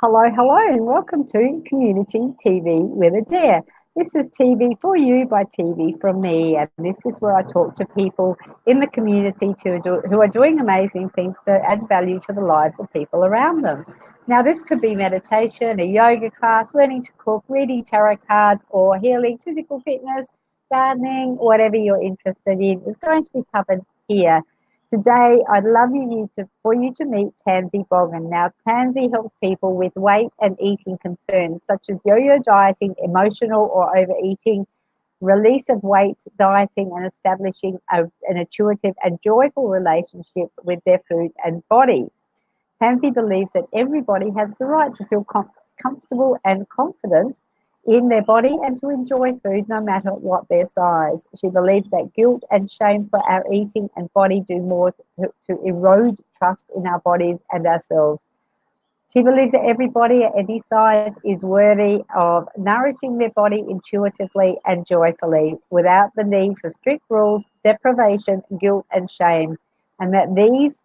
Hello, hello, and welcome to Community TV with Adaire. This is TV for you by TV from me, and this is where I talk to people in the community who are doing amazing things to add value to the lives of people around them. Now, this could be meditation, a yoga class, learning to cook, reading tarot cards, or healing, physical fitness, gardening, whatever you're interested in is going to be covered here. Today, I'd love for you to meet Tansy Boggon. Now, Tansy helps people with weight and eating concerns such as yo-yo dieting, emotional or overeating, release of weight, dieting, and establishing an intuitive and joyful relationship with their food and body. Tansy believes that everybody has the right to feel comfortable and confident in their body and to enjoy food no matter what their size. She believes that guilt and shame for our eating and body do more to erode trust in our bodies and ourselves. She believes that everybody at any size is worthy of nourishing their body intuitively and joyfully without the need for strict rules, deprivation, guilt, and shame, and that these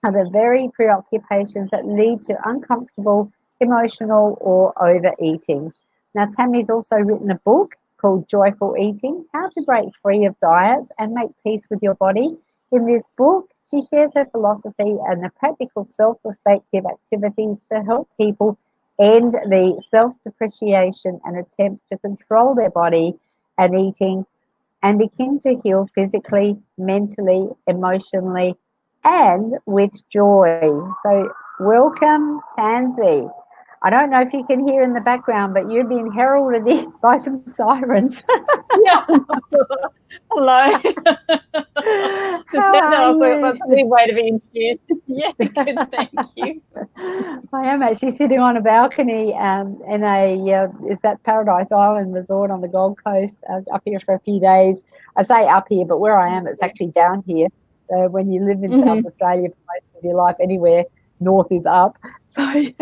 are the very preoccupations that lead to uncomfortable, emotional, or overeating. Now, Tammy's also written a book called Joyful Eating, How to Break Free of Diets and Make Peace with Your Body. In this book, she shares her philosophy and the practical self-reflective activities to help people end the self-depreciation and attempts to control their body and eating and begin to heal physically, mentally, emotionally, and with joy. So welcome, Tansy. I don't know if you can hear in the background, but you're being heralded in by some sirens. Yeah. Hello. How are you? That's a good way to be introduced. Yeah, good, thank you. I am actually sitting on a balcony in a, is that Paradise Island resort on the Gold Coast, up here for a few days. I say up here, but where I am, it's actually down here. So when you live in South Australia for most of your life, anywhere north is up. So, and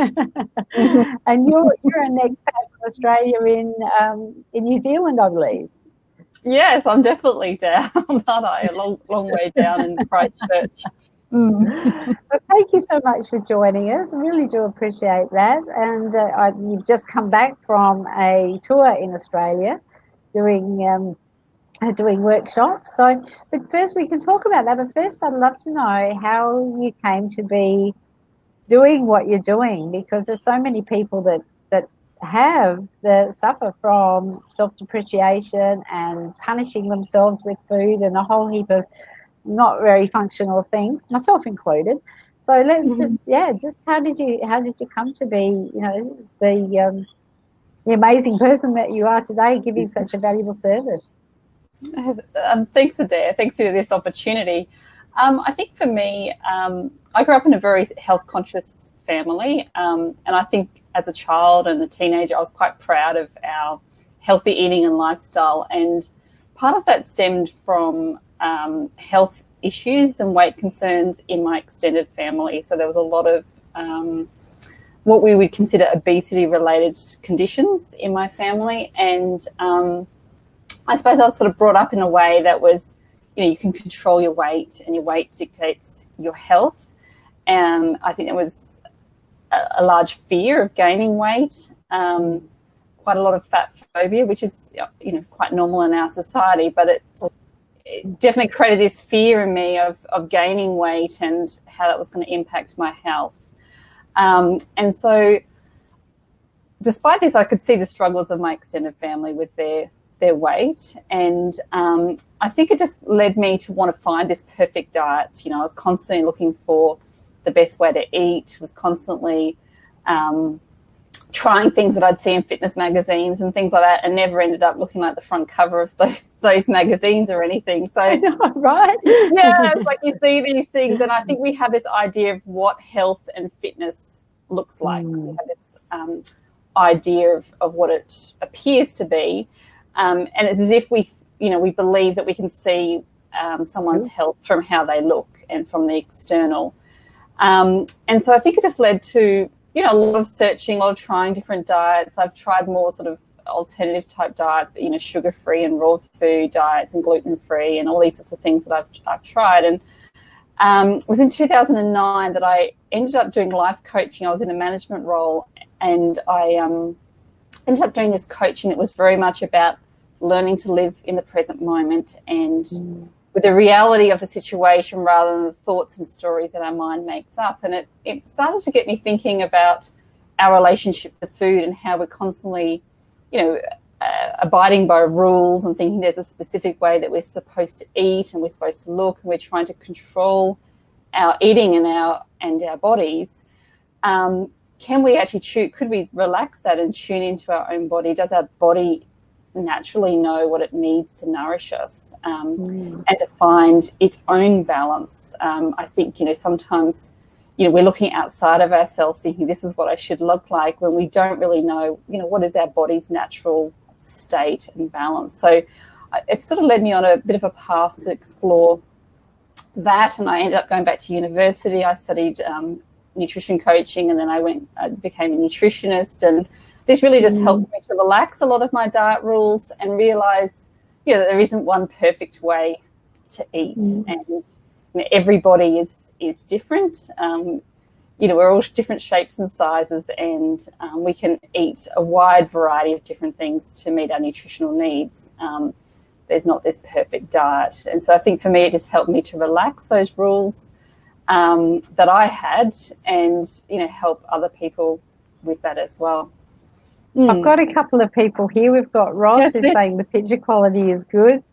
you're an expat from Australia in New Zealand, I believe. Yes, I'm definitely down, aren't I? A long way down in Christchurch. Well, thank you so much for joining us. Really do appreciate that. And you've just come back from a tour in Australia doing workshops. So, but first we can talk about that. But first, I'd love to know how you came to be doing what you're doing, because there's so many people that suffer from self-depreciation and punishing themselves with food and a whole heap of not very functional things, myself included. So let's just how did you come to be, the amazing person that you are today, giving such a valuable service? Thanks, Adaire. Thanks for this opportunity. I think for me, I grew up in a very health-conscious family, and I think as a child and a teenager, I was quite proud of our healthy eating and lifestyle. And part of that stemmed from health issues and weight concerns in my extended family. So there was a lot of what we would consider obesity-related conditions in my family. And I suppose I was sort of brought up in a way that was, you can control your weight and your weight dictates your health. I think there was a large fear of gaining weight, quite a lot of fat phobia, which is, quite normal in our society, but it definitely created this fear in me of gaining weight and how that was going to impact my health. And so despite this, I could see the struggles of my extended family with their weight, and I think it just led me to want to find this perfect diet. I was constantly looking for the best way to eat, was constantly trying things that I'd see in fitness magazines and things like that, and never ended up looking like the front cover of those magazines or anything. So I know, right? Yeah, it's like you see these things, and I think we have this idea of what health and fitness looks like. We have this idea of what it appears to be. And it's as if we believe that we can see someone's health from how they look and from the external. And so I think it just led to, a lot of searching, a lot of trying different diets. I've tried more sort of alternative type diets, sugar-free and raw food diets and gluten-free and all these sorts of things that I've tried. And it was in 2009 that I ended up doing life coaching. I was in a management role, and I ended up doing this coaching that was very much about learning to live in the present moment and with the reality of the situation rather than the thoughts and stories that our mind makes up. And it started to get me thinking about our relationship to food and how we're constantly, abiding by rules and thinking there's a specific way that we're supposed to eat and we're supposed to look, and we're trying to control our eating and our bodies. Can we actually could we relax that and tune into our own body? Does our body naturally know what it needs to nourish us, and to find its own balance? I think, sometimes, we're looking outside of ourselves thinking this is what I should look like, when we don't really know, what is our body's natural state and balance. So it sort of led me on a bit of a path to explore that, and I ended up going back to university. I studied nutrition coaching, and then I became a nutritionist, and this really just helped me to relax a lot of my diet rules and realize, that there isn't one perfect way to eat, and everybody is different. We're all different shapes and sizes, and we can eat a wide variety of different things to meet our nutritional needs. There's not this perfect diet. And so I think for me, it just helped me to relax those rules that I had, and, help other people with that as well. I've got a couple of people here. We've got Roz who's saying the picture quality is good.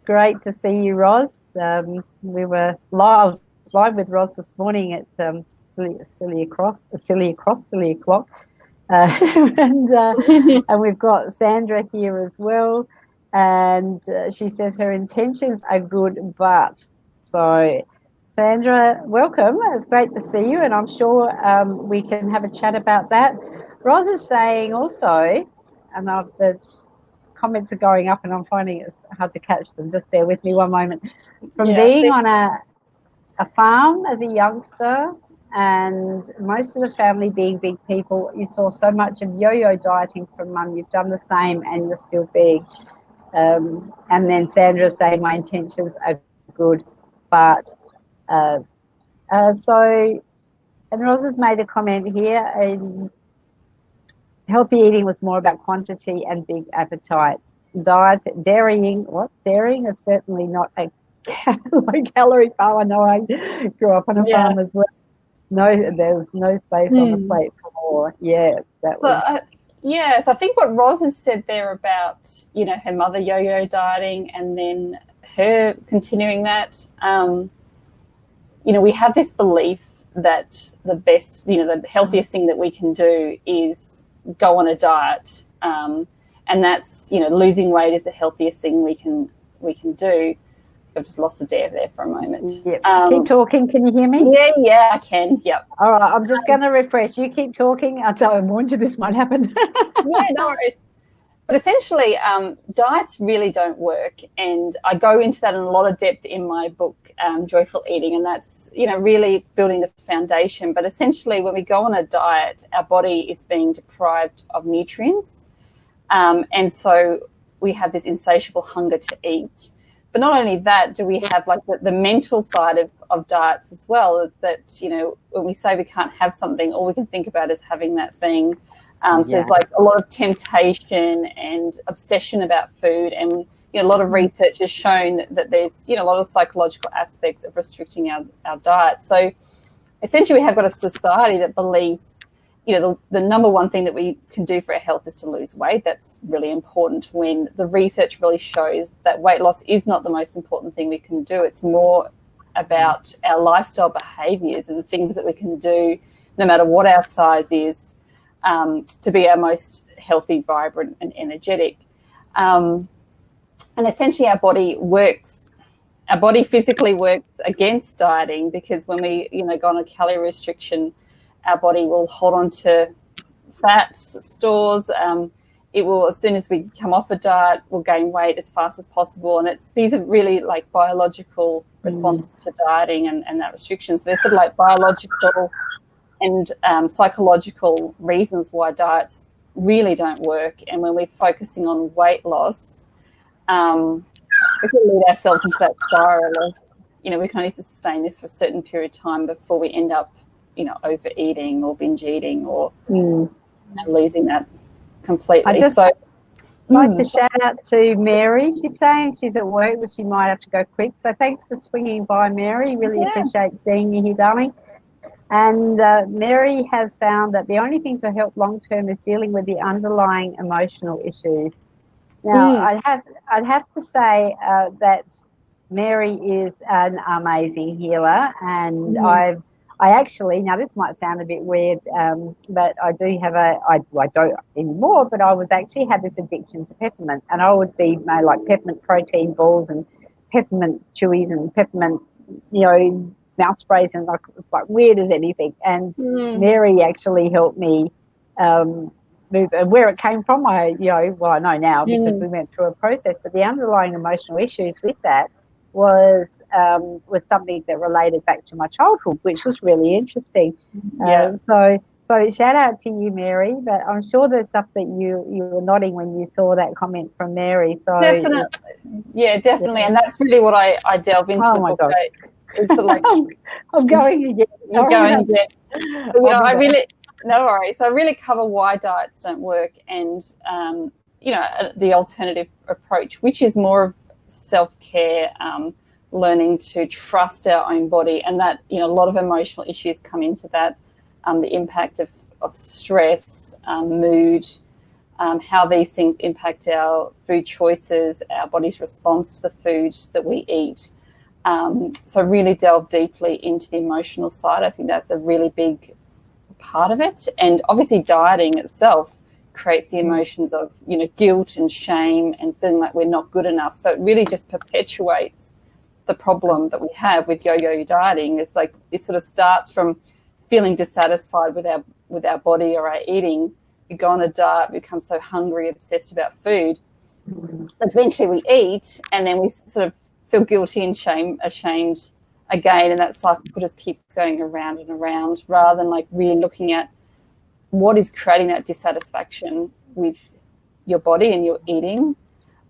Great to see you, Roz. We were live with Roz this morning at silly o'clock. And we've got Sandra here as well. And she says her intentions are good, but. So, Sandra, welcome. It's great to see you, and I'm sure we can have a chat about that. Roz is saying also, and the comments are going up and I'm finding it hard to catch them. Just bear with me one moment. From being on a farm as a youngster and most of the family being big people, you saw so much of yo-yo dieting from Mum. You've done the same and you're still big. And then Sandra saying my intentions are good, but and Roz has made a comment here. Healthy eating was more about quantity and big appetite. Dairying is certainly not a low-calorie farm. I know I grew up on a farm as well. No, there's no space on the plate for more. Yeah, so I think what Roz has said there about, her mother yo-yo dieting and then her continuing that, we have this belief that the best, the healthiest thing that we can do is go on a diet, and that's, losing weight is the healthiest thing we can do. I've just lost Adaire there for a moment. Yep. Keep talking. Can you hear me? Yeah, I can. Yep. All right, I'm just going to refresh. You keep talking. I warned you this might happen. Yeah, no worries. But essentially, diets really don't work, and I go into that in a lot of depth in my book, Joyful Eating, and that's, really building the foundation. But essentially, when we go on a diet, our body is being deprived of nutrients, and so we have this insatiable hunger to eat. But not only that, do we have like the mental side of diets as well. It's that, when we say we can't have something, all we can think about is having that thing. So there's like a lot of temptation and obsession about food, and a lot of research has shown that there's a lot of psychological aspects of restricting our diet. So essentially, we have got a society that believes the number one thing that we can do for our health is to lose weight. That's really important, when the research really shows that weight loss is not the most important thing we can do. It's more about our lifestyle behaviours and the things that we can do, no matter what our size is, to be our most healthy, vibrant and energetic. And essentially our body physically works against dieting, because when we go on a calorie restriction, our body will hold on to fat stores. It will, as soon as we come off a diet, will gain weight as fast as possible. And these are really like biological responses to dieting and that restriction. So they're sort of like biological and psychological reasons why diets really don't work. And when we're focusing on weight loss, we can lead ourselves into that spiral of, we can only sustain this for a certain period of time before we end up, overeating or binge eating or and losing that completely. I just So like to shout out to Mary. She's saying she's at work, but she might have to go quick. So thanks for swinging by, Mary. Really appreciate seeing you here, darling. And Mary has found that the only thing to help long term is dealing with the underlying emotional issues. Now, I'd have to say that Mary is an amazing healer, and I actually, now this might sound a bit weird, but I do have I don't anymore, but I was actually had this addiction to peppermint, and I would be like peppermint protein balls and peppermint chewies and peppermint, mouth sprays, and like it was like weird as anything. And Mary actually helped me move, and where it came from, I know now because we went through a process, but the underlying emotional issues with that was something that related back to my childhood, which was really interesting. So shout out to you, Mary, but I'm sure there's stuff that you were nodding when you saw that comment from Mary. So definitely. And that's really what I delve into. Oh the my book. God. It's like I'm going again. You're going again. No worries. I really cover why diets don't work, and the alternative approach, which is more of self-care, learning to trust our own body, and that a lot of emotional issues come into that, the impact of stress, mood, how these things impact our food choices, our body's response to the food that we eat. So really delve deeply into the emotional side. I think that's a really big part of it. And obviously dieting itself creates the emotions of guilt and shame and feeling like we're not good enough. So it really just perpetuates the problem that we have with yo-yo dieting. It's like it sort of starts from feeling dissatisfied with our body or our eating. We go on a diet, become so hungry, obsessed about food. Eventually we eat, and then we sort of feel guilty and ashamed again, and that cycle just keeps going around and around, rather than like really looking at what is creating that dissatisfaction with your body and your eating.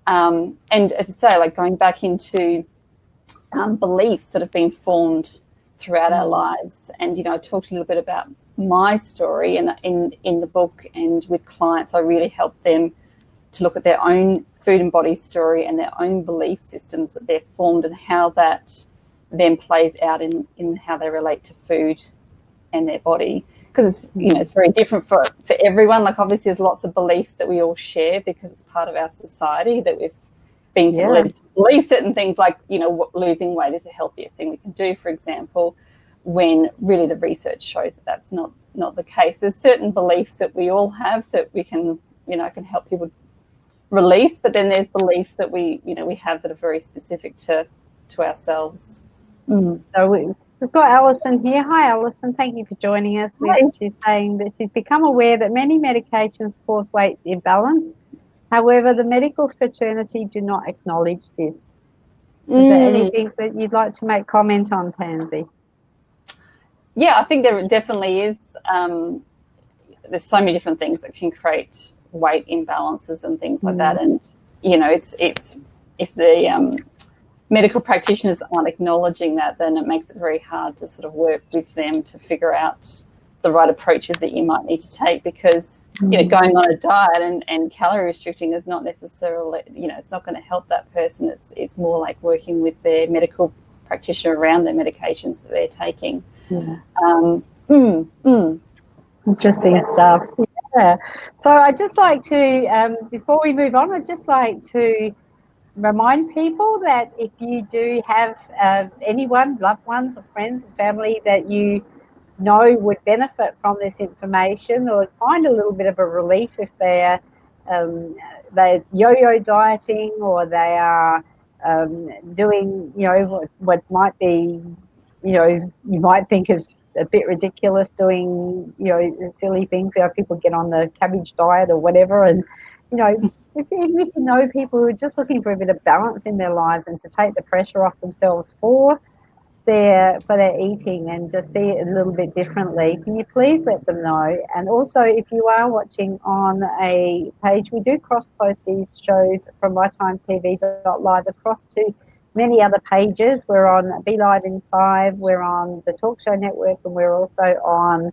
And as I say, like going back into beliefs that have been formed throughout our lives. And I talked a little bit about my story, and in the book and with clients, I really help them to look at their own food and body story and their own belief systems that they've formed, and how that then plays out in how they relate to food and their body. Because it's very different for everyone. Like obviously there's lots of beliefs that we all share because it's part of our society that we've been led to believe certain things, like losing weight is the healthiest thing we can do, for example, when really the research shows that that's not the case. There's certain beliefs that we all have that we can can help people release, but then there's beliefs that we have that are very specific to ourselves. So we've got Alison here. Hi, Alison. Thank you for joining us. She's saying that she's become aware that many medications cause weight imbalance. However, the medical fraternity do not acknowledge this. Is there anything that you'd like to make comment on, Tansy? Yeah, I think there definitely is. There's so many different things that can create weight imbalances and things like that. And, it's if the medical practitioners aren't acknowledging that, then it makes it very hard to sort of work with them to figure out the right approaches that you might need to take, because going on a diet and calorie restricting is not necessarily, it's not going to help that person. It's more like working with their medical practitioner around their medications that they're taking. Interesting stuff. Yeah. So I'd just like to, before we move on, I'd just like to remind people that if you do have anyone, loved ones or friends or family that you know would benefit from this information, or find a little bit of a relief if they're yo-yo dieting, or they are doing what might be you might think is a bit ridiculous, doing silly things. People get on the cabbage diet or whatever, and if you know people who are just looking for a bit of balance in their lives and to take the pressure off themselves for their eating and just see it a little bit differently, can you please let them know? And also, if you are watching on a page, we do cross-post these shows from mytimetv.live across to many other pages. We're on Be Live in 5, we're on the Talk Show Network, and we're also on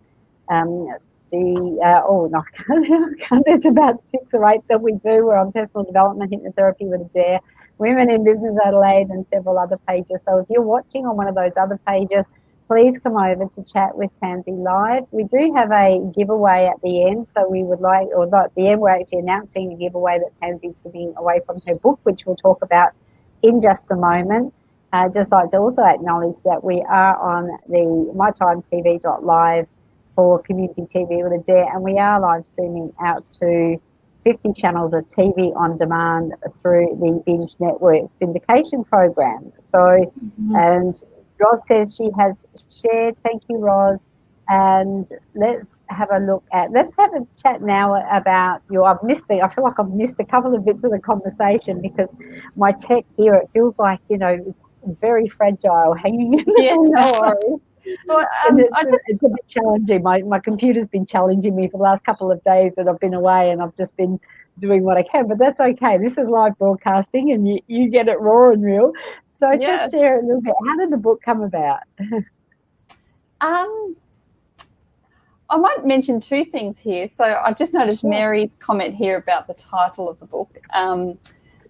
there's about 6 or 8 that we do. We're on personal development, hypnotherapy with Adaire, Women in Business Adelaide, and several other pages. So if you're watching on one of those other pages, please come over to chat with Tansy live. We do have a giveaway at the end, so we would like, or not at the end, we're actually announcing a giveaway that Tansy's giving away from her book, which we'll talk about in just a moment. Just like to also acknowledge that we are on the mytimetv.live for community TV with Adaire, and we are live streaming out to 50 channels of TV on demand through the Binge Network syndication program. So, and Roz says she has shared. Thank you, Roz. And let's have a chat now about I feel like I've missed a couple of bits of the conversation because my tech here, it feels like, very fragile, hanging in there. Yeah, no worries. Well, it's a bit challenging. My computer's been challenging me for the last couple of days that I've been away, and I've just been doing what I can, but that's okay. This is live broadcasting, and you get it raw and real. So just share a little bit. How did the book come about? I might mention 2 things here. So I've just noticed Mary's comment here about the title of the book.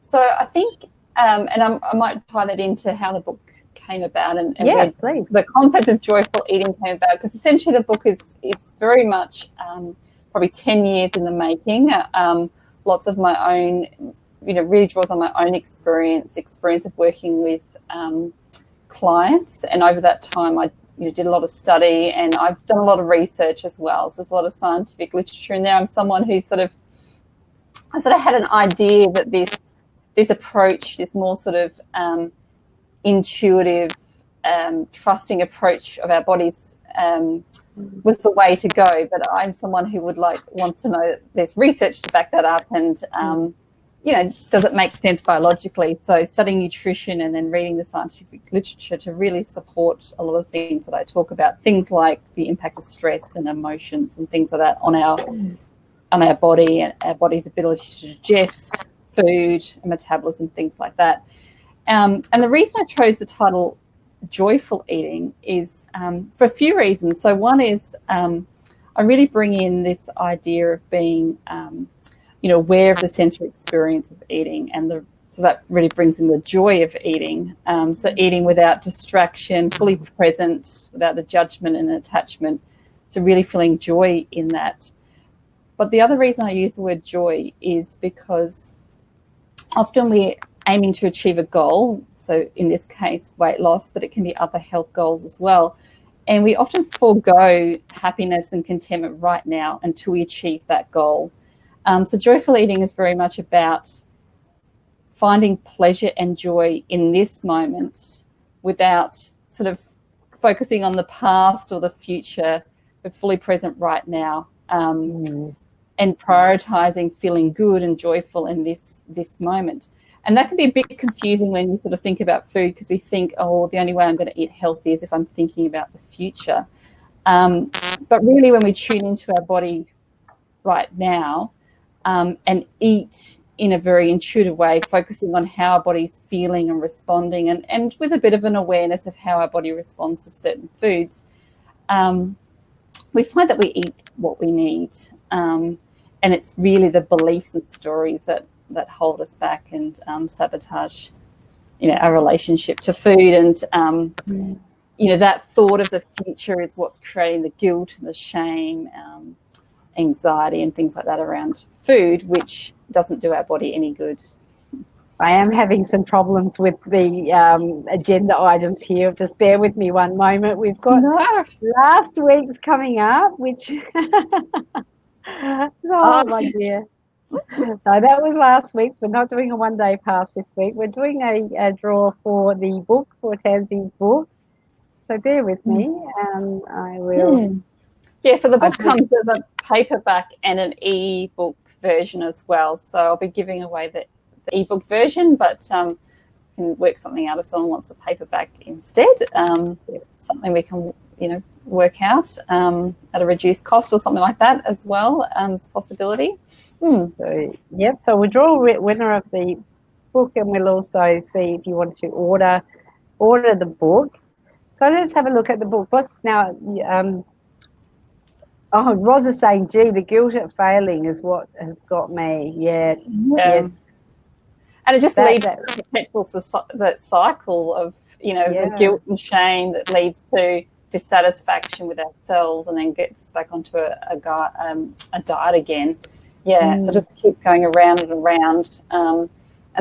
So I think, and I might tie that into how the book came about and please. The concept of joyful eating came about, because essentially the book is very much probably 10 years in the making. Lots of my own, really draws on my own experience of working with clients, and over that time I did a lot of study, and I've done a lot of research as well. So there's a lot of scientific literature in there. I'm someone who I sort of had an idea that this approach, this more sort of intuitive, trusting approach of our bodies was the way to go. But I'm someone who wants to know that there's research to back that up, and does it make sense biologically? So studying nutrition and then reading the scientific literature to really support a lot of things that I talk about, things like the impact of stress and emotions and things like that on our body and our body's ability to digest food and metabolism, things like that. And the reason I chose the title Joyful Eating is for a few reasons. So one is I really bring in this idea of being aware of the sensory experience of eating, and so that really brings in the joy of eating. So eating without distraction, fully present, without the judgment and attachment. So really feeling joy in that. But the other reason I use the word joy is because often we're aiming to achieve a goal. So in this case, weight loss, but it can be other health goals as well. And we often forego happiness and contentment right now until we achieve that goal. So joyful eating is very much about finding pleasure and joy in this moment without sort of focusing on the past or the future, but fully present right now, and prioritizing feeling good and joyful in this moment. And that can be a bit confusing when you sort of think about food, because we think, the only way I'm going to eat healthy is if I'm thinking about the future. But really, when we tune into our body right now, and eat in a very intuitive way, focusing on how our body's feeling and responding, and with a bit of an awareness of how our body responds to certain foods, we find that we eat what we need. And it's really the beliefs and stories that hold us back and sabotage, our relationship to food. And, that thought of the future is what's creating the guilt and the shame, anxiety and things like that around food, which doesn't do our body any good. I am having some problems with the agenda items here. Just bear with me one moment. We've got last week's coming up, which my dear. So that was last week's. We're not doing a one-day pass this week. We're doing a draw for the book, for Tansy's book. So bear with me, and I will. Yeah, so the book comes as a paperback and an e-book version as well. So I'll be giving away the e-book version, but can work something out if someone wants the paperback instead. Something we can, work out at a reduced cost or something like that as well. It's a possibility. So we'll draw a winner of the book, and we'll also see if you want to order the book. So let's have a look at the book. What's now? Oh, Ros is saying, gee, the guilt at failing is what has got me. Yes, Yeah. yes. And it just leads That to the perpetual that cycle of, the yeah. guilt and shame that leads to dissatisfaction with ourselves and then gets back onto a diet again. Yeah, so just keeps going around and around. And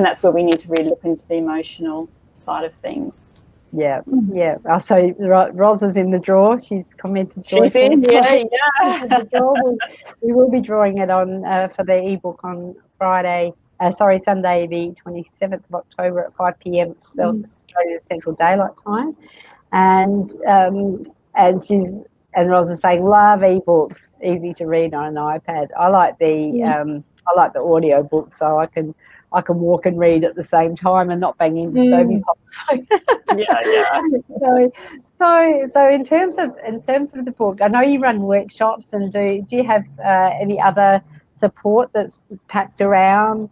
that's where we need to really look into the emotional side of things. Yeah, yeah. So Ros is in the draw. She's commented She's joyful. in, yeah. The draw. We will be drawing it on for the ebook on Sunday, the 27th of October at 5 p.m. Australian Central Daylight Time. And Ros is saying, love ebooks, easy to read on an iPad. I like the audio book, so I can walk and read at the same time and not bang into stony pots. Yeah. So in terms of the book, I know you run workshops, and do you have any other support that's packed around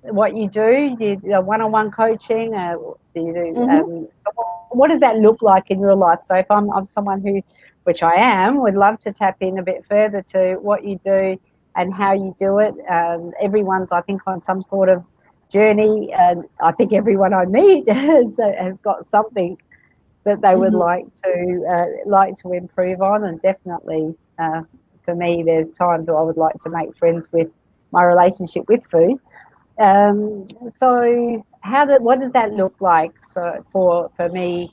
what you do? Do you one-on-one coaching? Do you do? So what does that look like in real life? So if I'm someone who, which I am, would love to tap in a bit further to what you do and how you do it. Everyone's, I think, on some sort of journey, and I think everyone I meet has got something that they would like to improve on, and definitely for me, there's times where I would like to make friends with my relationship with food. So what does that look like? So for me,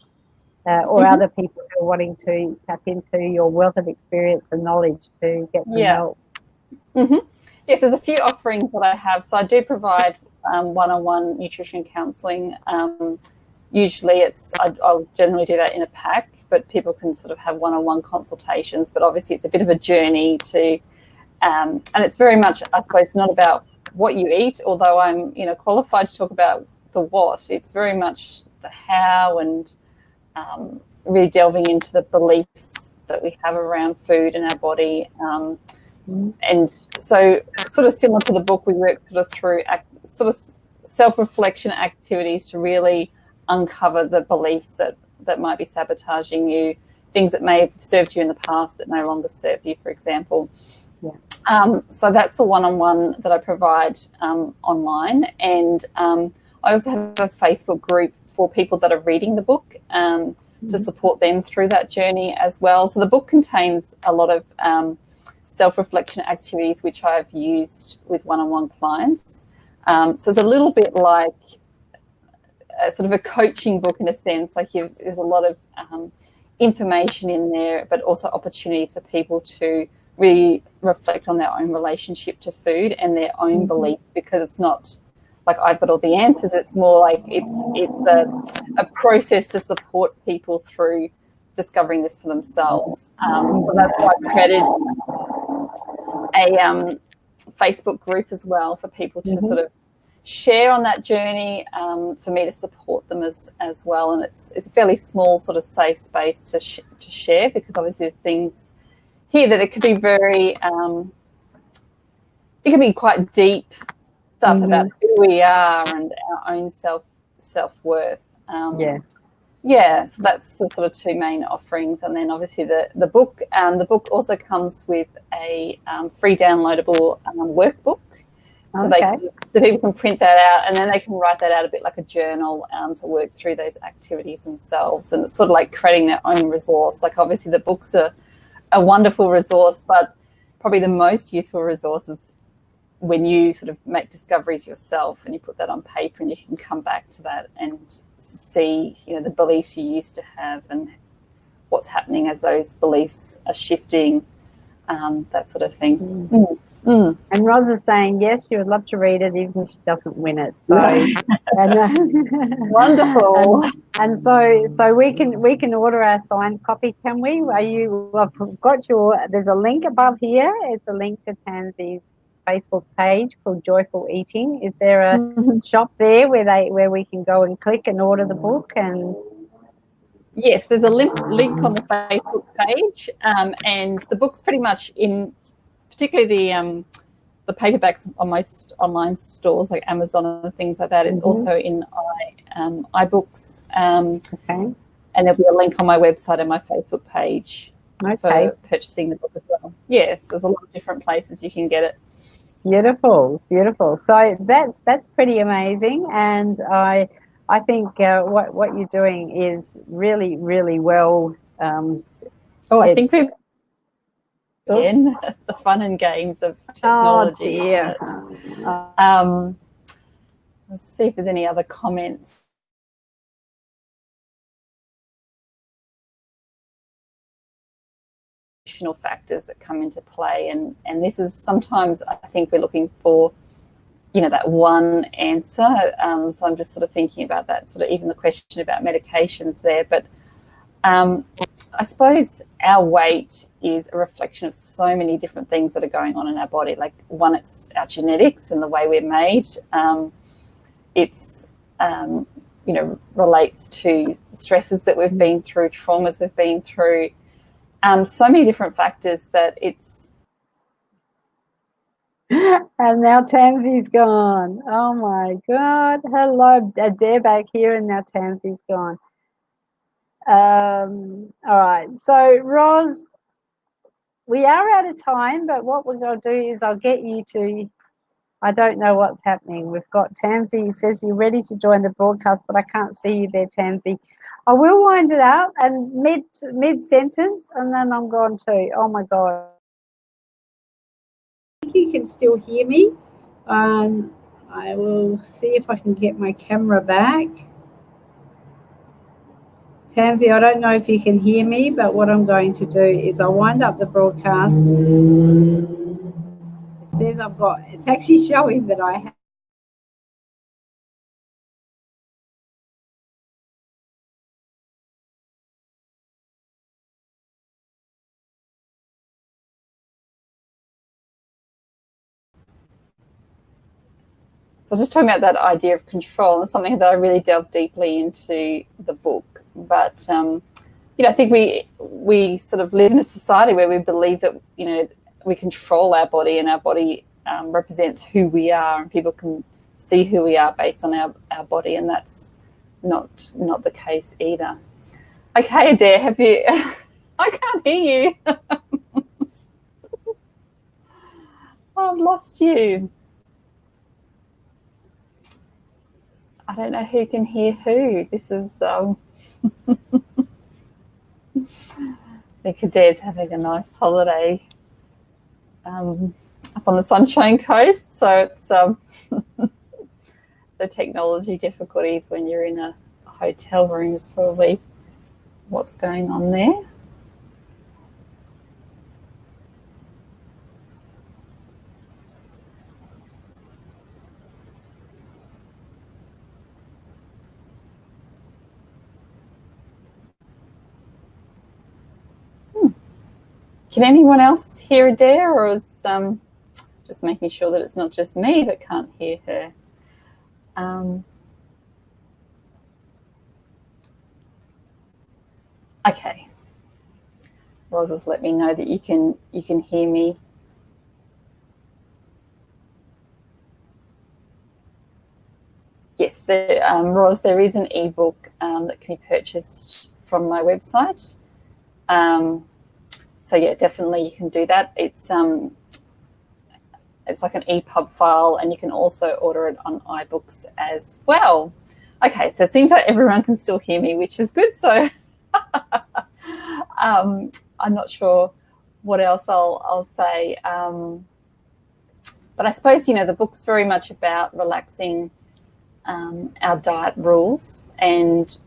or other people who are wanting to tap into your wealth of experience and knowledge to get some help? Yes, there's a few offerings that I have. So I do provide one-on-one nutrition counselling. Usually I'll generally do that in a pack, but people can sort of have one-on-one consultations. But obviously it's a bit of a journey to, and it's very much, I suppose, not about what you eat, although I'm, qualified to talk about the what. It's very much the how, and really delving into the beliefs that we have around food and our body. And so sort of similar to the book, we work sort of through sort of self-reflection activities to really uncover the beliefs that might be sabotaging you, things that may have served you in the past that no longer serve you, for example. So that's a one-on-one that I provide online. And I also have a Facebook group for people that are reading the book to support them through that journey as well. So the book contains a lot of self-reflection activities which I've used with one-on-one clients. So it's a little bit like sort of a coaching book in a sense. Like there's a lot of information in there, but also opportunities for people to really reflect on their own relationship to food and their own beliefs, because it's not like I've got all the answers. It's more like it's a process to support people through discovering this for themselves. So that's why I created a Facebook group as well for people to sort of share on that journey, for me to support them as well. And it's a fairly small sort of safe space to share, because obviously there's things here that it could be very, it can be quite deep stuff about who we are and our own self-worth. So that's the sort of two main offerings. And then obviously the book also comes with a free downloadable workbook. So people can print that out, and then they can write that out a bit like a journal to work through those activities themselves. And it's sort of like creating their own resource. Like obviously the books are a wonderful resource, but probably the most useful resource is when you sort of make discoveries yourself and you put that on paper, and you can come back to that and see, the beliefs you used to have and what's happening as those beliefs are shifting, that sort of thing. And Ros is saying, yes, she would love to read it even if she doesn't win it. So wonderful. And so we can order our signed copy, can we? There's a link above here. It's a link to Tansy's Facebook page called Joyful Eating. Is there a shop there where we can go and click and order the book? And yes, there's a link on the Facebook page, and the book's pretty much in, particularly the paperbacks on most online stores like Amazon and things like that. It's also in iBooks, and there'll be a link on my website and my Facebook page Okay. for purchasing the book as well. Yes, there's a lot of different places you can get it. Beautiful, beautiful. So that's pretty amazing, and I think what you're doing is really, really well. I think It's we've again the fun and games of oh technology. dear. Let's see if there's any other comments. Factors that come into play, and this is sometimes I think we're looking for that one answer. So I'm just sort of thinking about that, sort of even the question about medications there. But I suppose our weight is a reflection of so many different things that are going on in our body. Like one, it's our genetics and the way we're made. It's relates to stresses that we've been through, traumas we've been through. So many different factors that it's. And now Tansy's gone. Oh my God. Hello, Adaire back here, and now Tansy's gone. All right. So, Roz, we are out of time, but what we're going to do is I'll get you to. I don't know what's happening. We've got Tansy says you're ready to join the broadcast, but I can't see you there, Tansy. I will wind it up and mid sentence, and then I'm gone too. Oh my God. I think you can still hear me. I will see if I can get my camera back. Tansy, I don't know if you can hear me, but what I'm going to do is I'll wind up the broadcast. It says it's actually showing that I have. So just talking about that idea of control, and something that I really delved deeply into the book. But I think we sort of live in a society where we believe that we control our body, and our body represents who we are, and people can see who we are based on our body, and that's not the case either. Okay, Adaire, have you? I can't hear you. I've lost you. I don't know who can hear who. This is. I think Adaire's having a nice holiday up on the Sunshine Coast, so it's the technology difficulties when you're in a hotel room is probably what's going on there. Can anyone else hear Adaire, or is just making sure that it's not just me that can't hear her? Okay. Roz has let me know that you can hear me. Yes, Roz, there is an ebook that can be purchased from my website. So yeah, definitely you can do that. It's like an EPUB file, and you can also order it on iBooks as well. Okay, so it seems like everyone can still hear me, which is good. So I'm not sure what else I'll say. But I suppose, the book's very much about relaxing our diet rules, and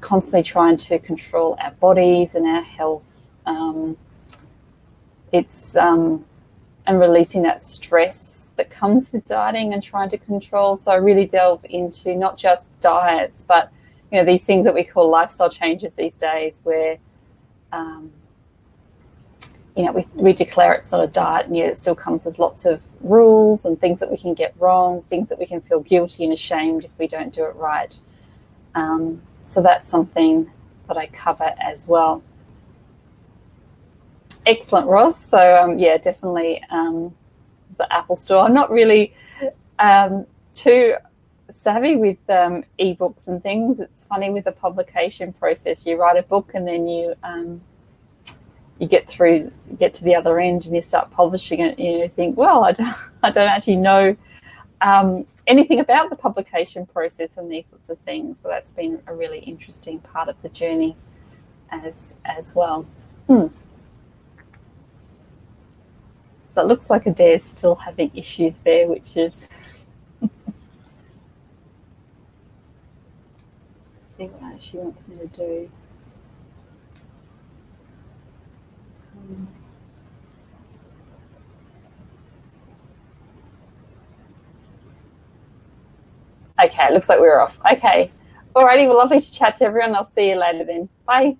constantly trying to control our bodies and our health. It's and releasing that stress that comes with dieting and trying to control. So I really delve into not just diets, but these things that we call lifestyle changes these days, where we declare it's not a diet, and yet it still comes with lots of rules and things that we can get wrong, things that we can feel guilty and ashamed if we don't do it right. So that's something that I cover as well. Excellent, Roz. So yeah, definitely the Apple Store. I'm not really too savvy with ebooks and things. It's funny with the publication process. You write a book and then you get to the other end and you start publishing it. And you think, well, I don't actually know anything about the publication process and these sorts of things. So that's been a really interesting part of the journey as well. So it looks like Adaire's still having issues there, which is see what she wants me to do. Okay, it looks like we're off. Okay. Alrighty, well, lovely to chat to everyone. I'll see you later then. Bye.